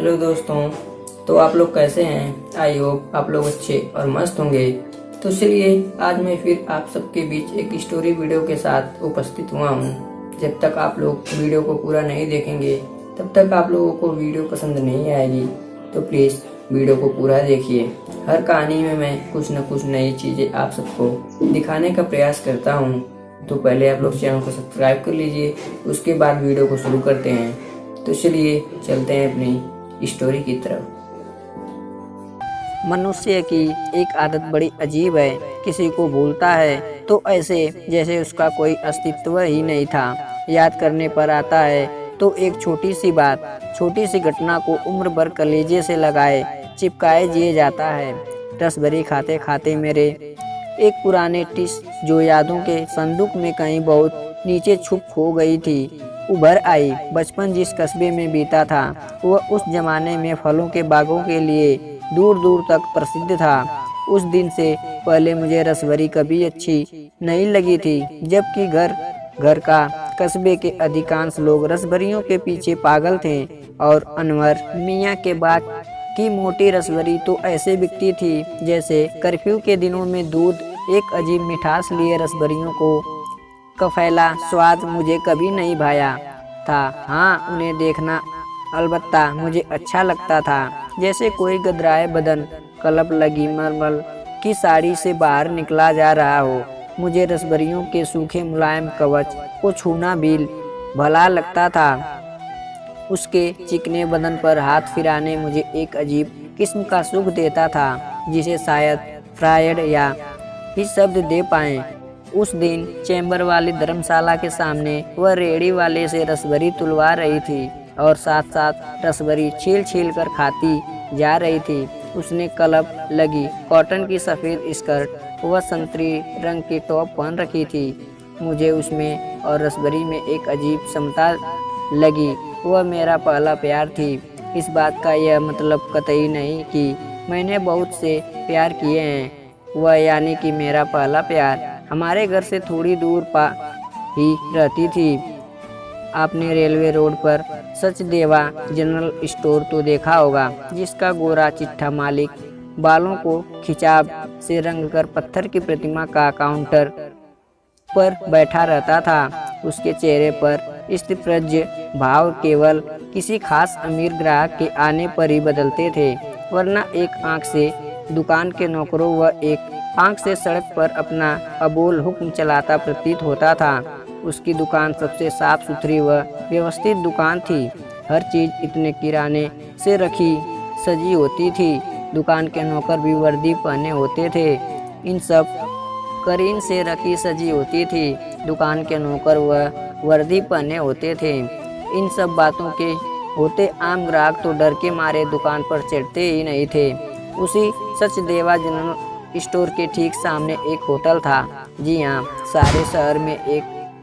Hello दोस्तों। तो आप लोग कैसे हैं? आई होप आप लोग अच्छे और मस्त होंगे। तो चलिए आज मैं फिर आप सबके बीच एक स्टोरी वीडियो के साथ उपस्थित हुआ हूँ। जब तक आप लोग वीडियो को पूरा नहीं देखेंगे तब तक आप लोगों को वीडियो पसंद नहीं आएगी। तो प्लीज़ वीडियो को पूरा देखिए। हर कहानी में मैं कुछ न कुछ नई चीज़ें आप सबको दिखाने का प्रयास करता हूँ। तो पहले आप लोग चैनल को सब्सक्राइब कर लीजिए, उसके बाद वीडियो को शुरू करते हैं। तो चलिए चलते हैं अपनी स्टोरी की तरफ। मनुष्य की एक आदत बड़ी अजीब है। किसी को भूलता है तो ऐसे जैसे उसका कोई अस्तित्व ही नहीं था। याद करने पर आता है तो एक छोटी सी बात, छोटी सी घटना को उम्र भर कलेजे से लगाए चिपकाए जिए जाता है। रसभरी खाते खाते मेरे एक पुराने टिश जो यादों के संदूक में कहीं बहुत नीचे छुप हो गई थी उभर आई। बचपन जिस कस्बे में बीता था वह उस जमाने में फलों के बागों के लिए दूर दूर तक प्रसिद्ध था। उस दिन से पहले मुझे रसभरी कभी अच्छी नहीं लगी थी, जबकि घर घर का कस्बे के अधिकांश लोग रसभरियों के पीछे पागल थे। और अनवर मियाँ के बाग की मोटी रसभरी तो ऐसे बिकती थी जैसे कर्फ्यू के दिनों में दूध। एक अजीब मिठास लिए रसभरियों को कफैला स्वाद मुझे कभी नहीं भाया था। हाँ, उन्हें देखना अलबत्ता मुझे अच्छा लगता था, जैसे कोई गदराए बदन कलप लगी मलमल की साड़ी से बाहर निकला जा रहा हो। मुझे रसभरियों के सूखे मुलायम कवच को छूना भी भला लगता था। उसके चिकने बदन पर हाथ फिराने मुझे एक अजीब किस्म का सुख देता था, जिसे शायद फ्रायड या ही शब्द दे पाएं। उस दिन चैम्बर वाली धर्मशाला के सामने वह रेहड़ी वाले से रसभरी तुलवा रही थी और साथ साथ रसभरी छील छील कर खाती जा रही थी। उसने कलप लगी कॉटन की सफ़ेद स्कर्ट व संतरी रंग की टॉप पहन रखी थी। मुझे उसमें और रसभरी में एक अजीब समता लगी। वह मेरा पहला प्यार थी। इस बात का यह मतलब कतई नहीं कि मैंने बहुत से प्यार किए हैं। वह यानी कि मेरा पहला प्यार हमारे घर से थोड़ी दूर ही रहती थी। आपने रेलवे रोड पर सचदेवा जनरल स्टोर तो देखा होगा, जिसका गोरा चिट्ठा मालिक बालों को खिंचाव से रंगकर पत्थर की प्रतिमा का काउंटर पर बैठा रहता था। उसके चेहरे पर स्थितप्रज्ञ भाव केवल किसी खास अमीर ग्राहक के आने पर ही बदलते थे, वरना एक आंख से दुकान के नौकरों व एक आंख से सड़क पर अपना अबोल हुक्म चलाता प्रतीत होता था। उसकी दुकान सबसे साफ सुथरी व व्यवस्थित दुकान थी। हर चीज़ इतने किराने से रखी सजी होती थी। दुकान के नौकर भी वर्दी पहने होते थे। इन सब करीन से रखी सजी होती थी। दुकान के नौकर व वर्दी पहने होते थे। इन सब बातों के होते आम ग्राहक तो डर के मारे दुकान पर चढ़ते ही नहीं थे। उसी सचदेवा जनरल स्टोर के ठीक सामने एक होटल था। जी हाँ, सारे शहर में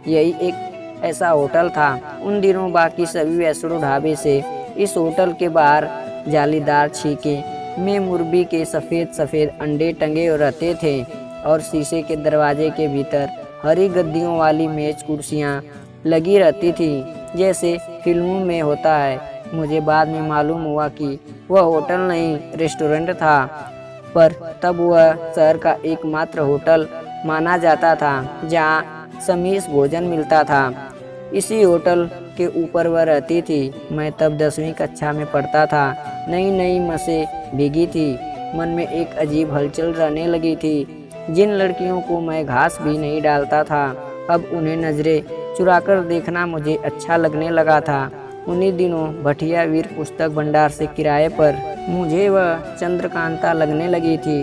यही एक ऐसा होटल था। उन दिनों बाकी सभी वैष्णो ढाबे से इस होटल के बाहर जालीदार छीके में मुर्गी के सफ़ेद सफ़ेद अंडे टंगे रहते थे और शीशे के दरवाजे के भीतर हरी गद्दियों वाली मेज कुर्सियाँ लगी रहती थी, जैसे फिल्मों में होता है। मुझे बाद में मालूम हुआ कि वह होटल नहीं रेस्टोरेंट था, पर तब वह शहर का एकमात्र होटल माना जाता था जहाँ समीस भोजन मिलता था। इसी होटल के ऊपर वह रहती थी। मैं तब 10वीं कक्षा में पढ़ता था। नई नई मसें भीगी थी। मन में एक अजीब हलचल रहने लगी थी। जिन लड़कियों को मैं घास भी नहीं डालता था, अब उन्हें नज़रें चुराकर देखना मुझे अच्छा लगने लगा था। उन्हीं दिनों भटिया वीर पुस्तक भंडार से किराए पर मुझे वह चंद्रकांता लगने लगी थी।